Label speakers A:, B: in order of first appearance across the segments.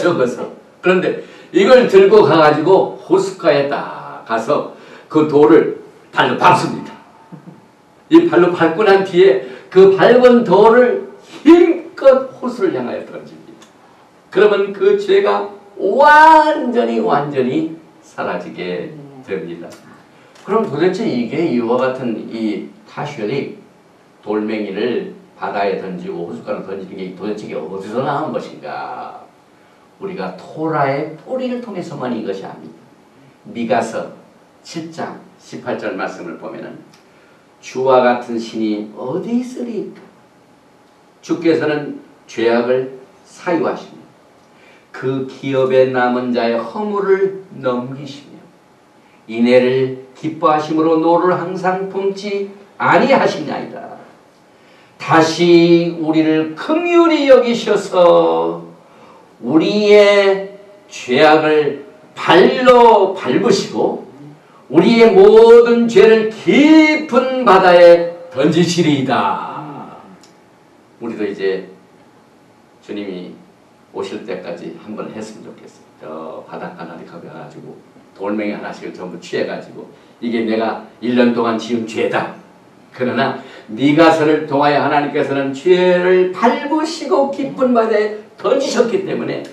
A: 적어서. 그런데 이걸 들고 가가지고 호숫가에 딱 가서 그 돌을 발로 밟습니다. 이 발로 밟고 난 뒤에 그 밟은 돌을 힘껏 호수를 향하여 던집니다. 그러면 그 죄가 완전히 사라지게 됩니다. 그럼 도대체 이게 이와 같은 이 타쉘이 돌멩이를 바다에 던지고 호숫가로 던지는 게 도대체 이게 어디서 나온 것인가? 우리가 토라의 뿌리를 통해서만 이것이 압니다. 미가서 7장 18절 말씀을 보면은 주와 같은 신이 어디 있으리까? 주께서는 죄악을 사유하시며 그 기업에 남은 자의 허물을 넘기시며 인애를 기뻐하심으로 노를 항상 품지 아니하시나이다. 다시 우리를 긍휼히 여기셔서 우리의 죄악을 발로 밟으시고 우리의 모든 죄를 깊은 바다에 던지시리이다. 우리도 이제 주님이 오실 때까지 한번 했으면 좋겠어요. 저 바닷가 나리 가가지고 돌멩이 하나씩을 전부 취해가지고 이게 내가 1년 동안 지은 죄다. 그러나 미가서를 통하여 하나님께서는 죄를 밟으시고 깊은 바다에 던지셨기 때문에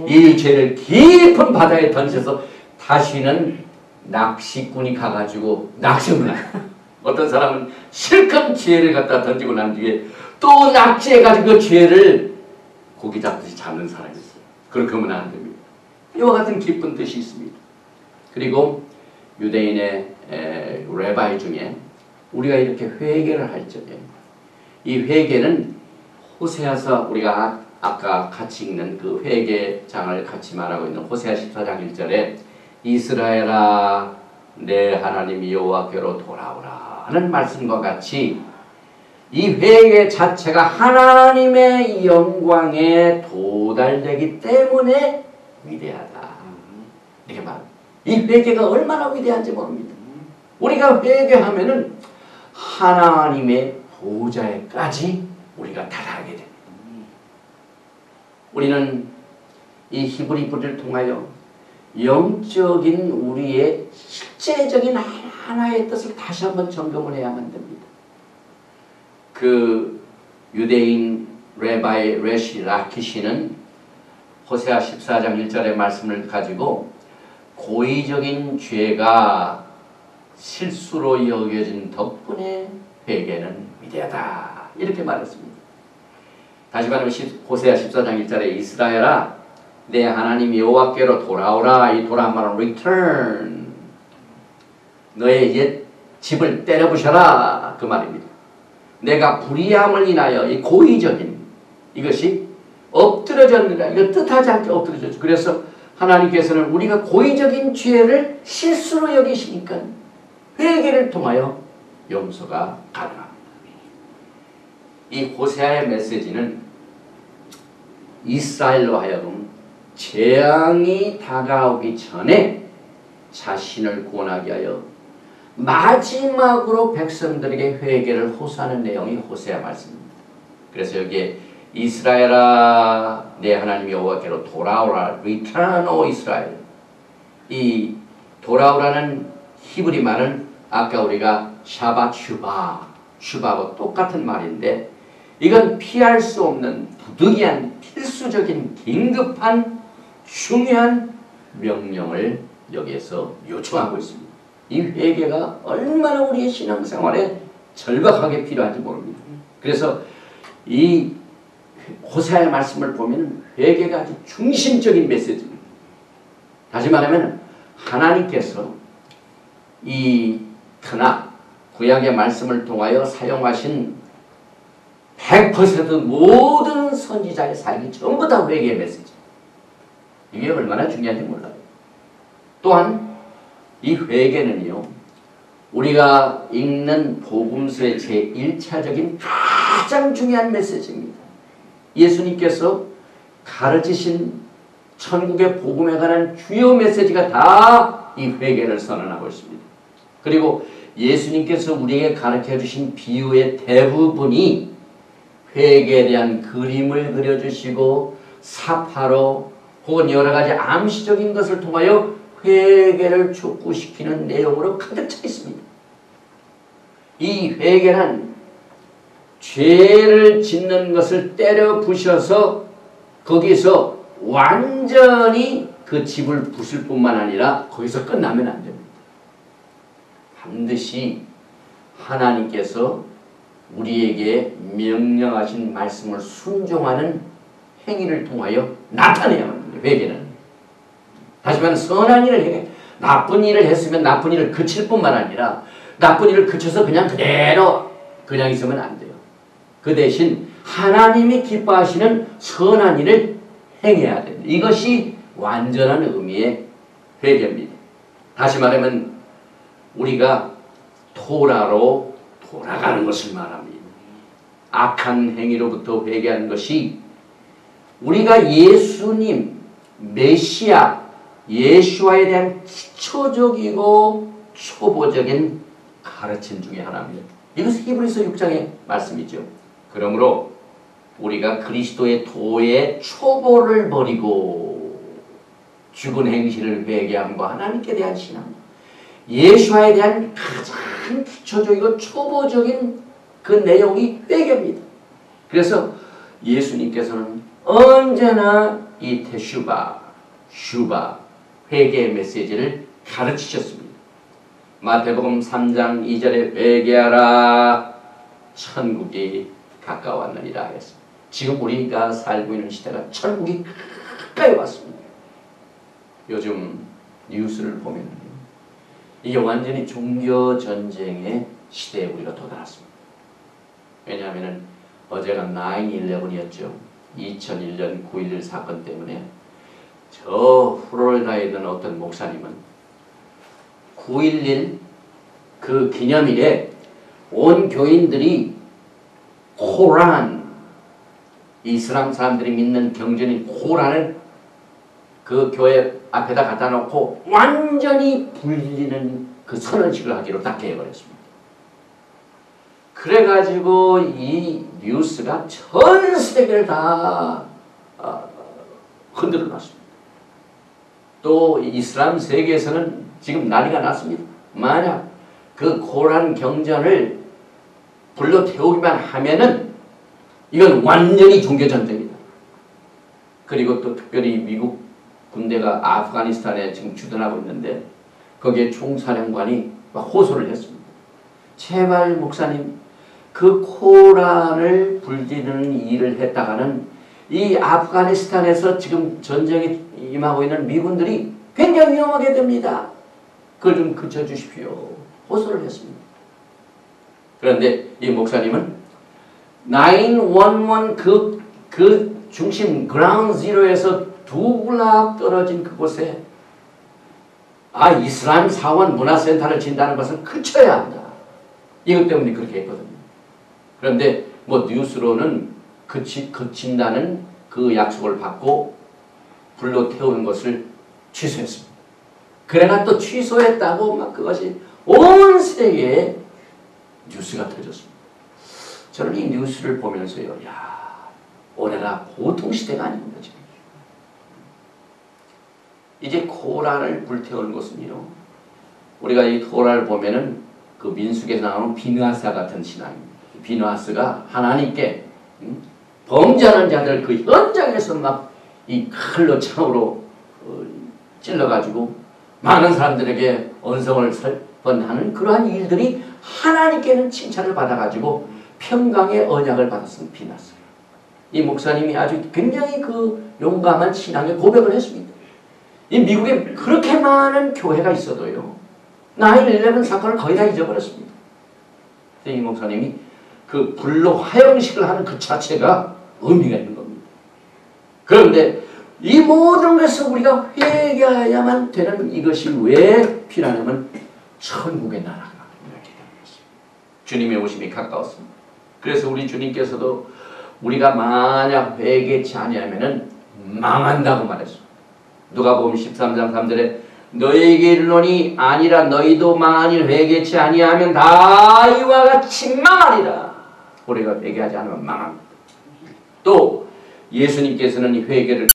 A: 이 죄를 깊은 바다에 던져서 다시는 낚시꾼이 가가지고 낚시를 해요. 어떤 사람은 실컷 죄를 갖다 던지고 난 뒤에 또 낚시해가지고 그 죄를 고기 잡듯이 잡는 사람이 있어요. 그렇게 하면 안 됩니다. 이와 같은 깊은 뜻이 있습니다. 그리고 유대인의 레바이 중에 우리가 이렇게 회개를 할 적에 이 회개는 호세아서 우리가 아까 같이 읽는 그 회개장을 같이 말하고 있는 호세아 14장 1절에 이스라엘아 내 하나님 여호와께로 돌아오라 하는 말씀과 같이 이 회개 자체가 하나님의 영광에 도달되기 때문에 위대하다. 이렇게 말합니다. 이 회개가 얼마나 위대한지 모릅니다. 우리가 회개하면은 하나님의 보좌에까지 우리가 달하게 됩니다. 우리는 이 히브리 뿌리를 통하여 영적인 우리의 실제적인 하나의 뜻을 다시 한번 점검을 해야만 됩니다. 그 유대인 레바이 레시 라키시는 호세아 14장 1절의 말씀을 가지고 고의적인 죄가 실수로 여겨진 덕분에 회개는 위대하다 이렇게 말했습니다. 다시 말하면 호세아 14장 1절에 이스라엘아 내 하나님 여호와께로 돌아오라. 이 돌아온 말은 return 너의 옛 집을 때려부셔라 그 말입니다. 내가 불의함을 인하여 이 고의적인 이것이 엎드려졌느라 이거 뜻하지 않게 엎드려졌죠. 그래서 하나님께서는 우리가 고의적인 죄를 실수로 여기시니까 회개를 통하여 용서가 가능합니다. 이 호세아의 메시지는 이스라엘로 하여금 재앙이 다가오기 전에 자신을 구원하게 하여 마지막으로 백성들에게 회개를 호소하는 내용이 호세아 말씀입니다. 그래서 여기에 이스라엘아 내 하나님 여호와께로 돌아오라. Return O Israel. 이 돌아오라는 히브리 말은 아까 우리가 샤바 슈바하고 똑같은 말인데 이건 피할 수 없는 부득이한 필수적인 긴급한 중요한 명령을 여기에서 요청하고 있습니다. 이 회개가 얼마나 우리의 신앙생활에 절박하게 필요한지 모릅니다. 그래서 이 호세아의 말씀을 보면 회개가 아주 중심적인 메시지입니다. 다시 말하면 하나님께서 이 터나 구약의 말씀을 통하여 사용하신 100% 모든 선지자의 삶이 전부 다 회개의 메시지. 이게 얼마나 중요한지 몰라요. 또한 이 회개는요 우리가 읽는 복음서의 제1차적인 가장 중요한 메시지입니다. 예수님께서 가르치신 천국의 복음에 관한 주요 메시지가 다 이 회개를 선언하고 있습니다. 그리고 예수님께서 우리에게 가르쳐 주신 비유의 대부분이 회개에 대한 그림을 그려주시고 사파로 혹은 여러 가지 암시적인 것을 통하여 회개를 촉구시키는 내용으로 가득 차 있습니다. 이 회개는 죄를 짓는 것을 때려 부셔서 거기서 완전히 그 집을 부술 뿐만 아니라 거기서 끝나면 안 됩니다. 반드시 하나님께서 우리에게 명령하신 말씀을 순종하는 행위를 통하여 나타내야만 합니다. 회개는. 다시 말하면 선한 일을 해. 나쁜 일을 했으면 나쁜 일을 그칠 뿐만 아니라 나쁜 일을 그쳐서 그냥 그대로 그냥 있으면 안 돼요. 그 대신 하나님이 기뻐하시는 선한 일을 행해야 됩니다. 이것이 완전한 의미의 회개입니다. 다시 말하면 우리가 토라로 돌아가는 것을 말합니다. 악한 행위로부터 회개하는 것이 우리가 예수님, 메시아, 예수와에 대한 기초적이고 초보적인 가르침 중에 하나입니다. 이것은 히브리서 6장의 말씀이죠. 그러므로 우리가 그리스도의 도의 초보를 버리고 죽은 행실을 회개함과 하나님께 대한 신앙, 예수와에 대한 가장 기초적이고 초보적인 그 내용이 회개입니다. 그래서 예수님께서는 언제나 이 테슈바, 슈바, 회개의 메시지를 가르치셨습니다. 마태복음 3장 2절에 회개하라 천국이 가까웠느니라 했습니다. 지금 우리가 살고 있는 시대가 천국이 가까이 왔습니다. 요즘 뉴스를 보면 이게 완전히 종교전쟁의 시대에 우리가 도달했습니다. 왜냐하면 어제가 9/11이었죠. 2001년 9.11 사건 때문에 저 플로리다에 있는 어떤 목사님은 9.11 그 기념일에 온 교인들이 코란, 이슬람 사람들이 믿는 경전인 코란을 그 교회 앞에다 갖다 놓고 완전히 불리는 그 선언식을 하기로 딱 계획을 했습니다. 그래가지고 이 뉴스가 전 세계를 다 흔들어 놨습니다. 또 이슬람 세계에서는 지금 난리가 났습니다. 만약 그 코란 경전을 불러 태우기만 하면은 이건 완전히 종교전쟁이다. 그리고 또 특별히 미국 군대가 아프가니스탄에 지금 주둔하고 있는데 거기에 총사령관이 막 호소를 했습니다. 제발 목사님, 그 코란을 불지르는 일을 했다가는 이 아프가니스탄에서 지금 전쟁에 임하고 있는 미군들이 굉장히 위험하게 됩니다. 그걸 좀 그쳐주십시오. 호소를 했습니다. 그런데 이 목사님은 911 그 중심 그라운드 지로에서 2블락 떨어진 그곳에 이슬람 사원 문화센터를 진다는 것을 그쳐야 한다. 이것 때문에 그렇게 했거든요. 그런데 뭐 뉴스로는 그친다는 그 약속을 받고 불러 태우는 것을 취소했습니다. 그래가 또 취소했다고 막 그것이 온 세계에 뉴스가 터졌습니다. 저는 이 뉴스를 보면서요, 올해가 보통 시대가 아닙니다. 지금. 이제 코란을 불태우는 것은요, 우리가 이 코란을 보면은 그 민수기에서 나오는 비느하스 같은 신앙입니다. 비느하스가 하나님께 범죄하는 자들 그 현장에서 막 이 칼로 창으로 찔러가지고 많은 사람들에게 언성을 설번하는 그러한 일들이 하나님께는 칭찬을 받아가지고 평강의 언약을 받았습니다. 비느하스. 이 목사님이 아주 굉장히 그 용감한 신앙의 고백을 했습니다. 이 미국에 그렇게 많은 교회가 있어도요, 9/11 사건을 거의 다 잊어버렸습니다. 이 목사님이 그 불로 화형식을 하는 그 자체가 의미가 있는 겁니다. 그런데 이 모든 것을 우리가 회개해야만 되는 이것이 왜 필요하냐면 천국의 나라가 이렇게 되는 것입니다. 주님의 오심이 가까웠습니다. 그래서 우리 주님께서도 우리가 만약 회개치 아니하면은 망한다고 말했습니다. 누가복음 13장 3절에 너희에게 이르노니 아니라 너희도 만일 회개치 아니하면 다 이와 같이 망하리라. 우리가 회개하지 않으면 망합니다. 또 예수님께서는 이 회개를